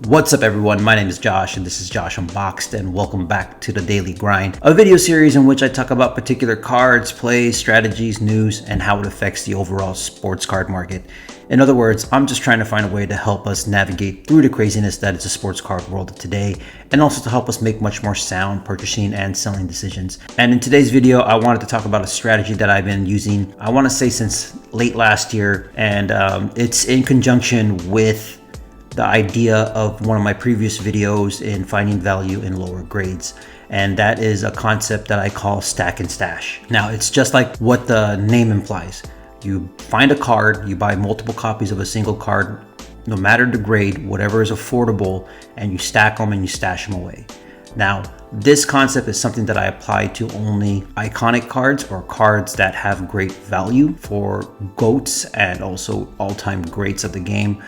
What's up everyone, my name is Josh and this is Josh Unboxed, and welcome back to the Daily Grind, a video series in which I talk about particular cards, plays, strategies, news, and how it affects the overall sports card market. In other words, I'm just trying to find a way to help us navigate through the craziness that is the sports card world of today, and also to help us make much more sound purchasing and selling decisions. And in today's video, I wanted to talk about a strategy that I've been using, I want to say since late last year, and it's in conjunction with the idea of one of my previous videos in finding value in lower grades. And that is a concept that I call stack and stash. Now, it's just like what the name implies. You find a card, you buy multiple copies of a single card, no matter the grade, whatever is affordable, and you stack them and you stash them away. Now, this concept is something that I apply to only iconic cards or cards that have great value for GOATs and also all-time greats of the game.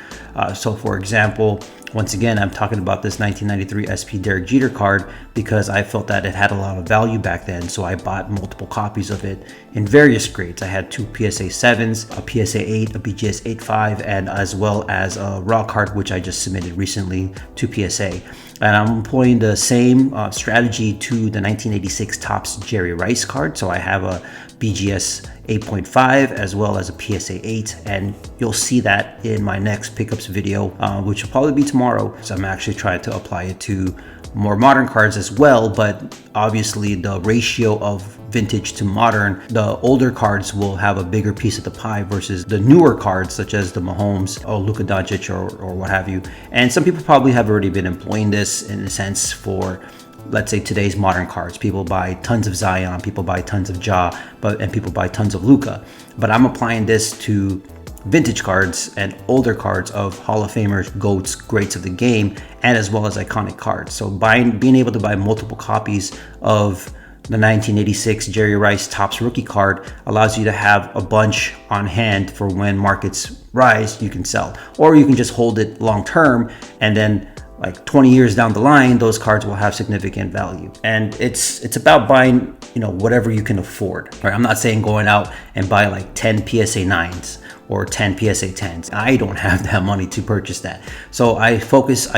So for example, once again, I'm talking about this 1993 SP Derek Jeter card because I felt that it had a lot of value back then. So I bought multiple copies of it in various grades. I had two PSA 7s, a PSA 8, a BGS 8.5, and as well as a raw card, which I just submitted recently to PSA. And I'm employing the same strategy to the 1986 Topps Jerry Rice card. So I have a BGS 8.5 as well as a PSA 8, and you'll see that in my next pickups video, which will probably be tomorrow. So I'm actually trying to apply it to more modern cards as well, but obviously the ratio of vintage to modern, the older cards will have a bigger piece of the pie versus the newer cards such as the Mahomes or Luka Doncic or what have you. And some people probably have already been employing this in a sense for, let's say, today's modern cards. People buy tons of Zion, people buy tons of Ja, and people buy tons of Luka. But I'm applying this to vintage cards and older cards of Hall of Famers, GOATs, greats of the game, and as well as iconic cards. So being able to buy multiple copies of the 1986 Jerry Rice Topps rookie card allows you to have a bunch on hand for when markets rise, you can sell. Or you can just hold it long term, and then like 20 years down the line, those cards will have significant value. And it's about buying, whatever you can afford. Right? I'm not saying going out and buy like 10 PSA 9s or 10 PSA 10s. I don't have that money to purchase that. So I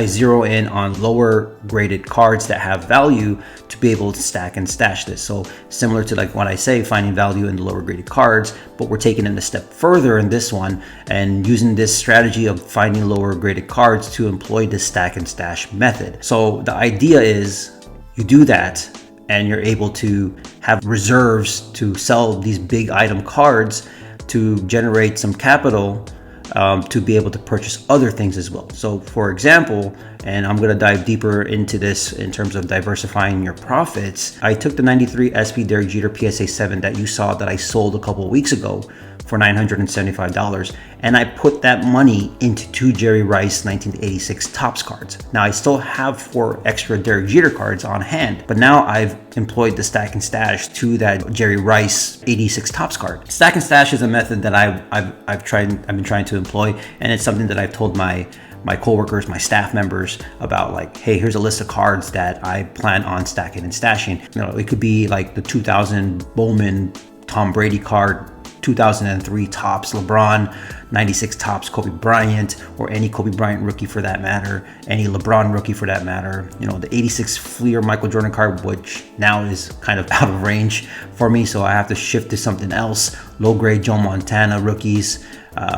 zero in on lower graded cards that have value to be able to stack and stash this. So similar to like what I say, finding value in the lower graded cards, but we're taking it a step further in this one and using this strategy of finding lower graded cards to employ this stack and stash method. So the idea is you do that and you're able to have reserves to sell these big item cards to generate some capital to be able to purchase other things as well. So for example, and I'm gonna dive deeper into this in terms of diversifying your profits, I took the 93 SP Derek Jeter PSA 7 that you saw that I sold a couple of weeks ago for $975, and I put that money into two Jerry Rice 1986 Topps cards. Now I still have 4 extra Derek Jeter cards on hand, but now I've employed the stack and stash to that Jerry Rice 86 Topps card. Stack and stash is a method that I've been trying to employ, and it's something that I've told my coworkers, my staff members about, like, hey, here's a list of cards that I plan on stacking and stashing. It could be like the 2000 Bowman Tom Brady card, 2003 Topps LeBron, 96 Topps Kobe Bryant, or any Kobe Bryant rookie for that matter, any LeBron rookie for that matter. The 86 Fleer Michael Jordan card, which now is kind of out of range for me, so I have to shift to something else. Low grade Joe Montana rookies,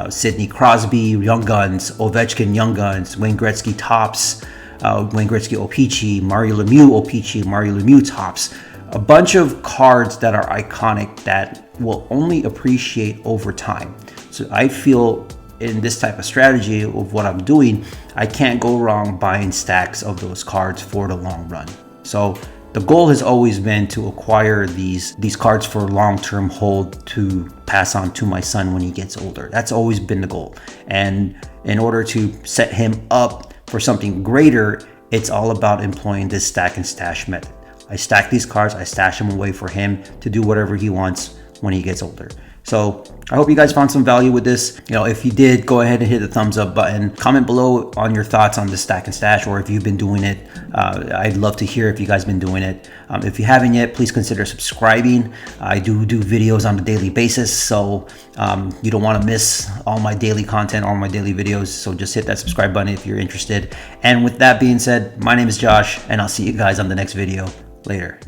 Sidney Crosby Young Guns, Ovechkin Young Guns, Wayne Gretzky Topps, Wayne Gretzky O-Pee-Chee, Mario Lemieux O-Pee-Chee, Mario Lemieux Topps. A bunch of cards that are iconic that will only appreciate over time. So I feel in this type of strategy of what I'm doing, I can't go wrong buying stacks of those cards for the long run. So the goal has always been to acquire these cards for long-term hold to pass on to my son when he gets older. That's always been the goal. And in order to set him up for something greater, it's all about employing this stack and stash method. I stack these cards, I stash them away for him to do whatever he wants when he gets older. So I hope you guys found some value with this. If you did, go ahead and hit the thumbs up button. Comment below on your thoughts on the Stack and Stash, or if you've been doing it. I'd love to hear if you guys been doing it. If you haven't yet, please consider subscribing. I do videos on a daily basis, so you don't want to miss all my daily content, all my daily videos. So just hit that subscribe button if you're interested. And with that being said, my name is Josh, and I'll see you guys on the next video. Later.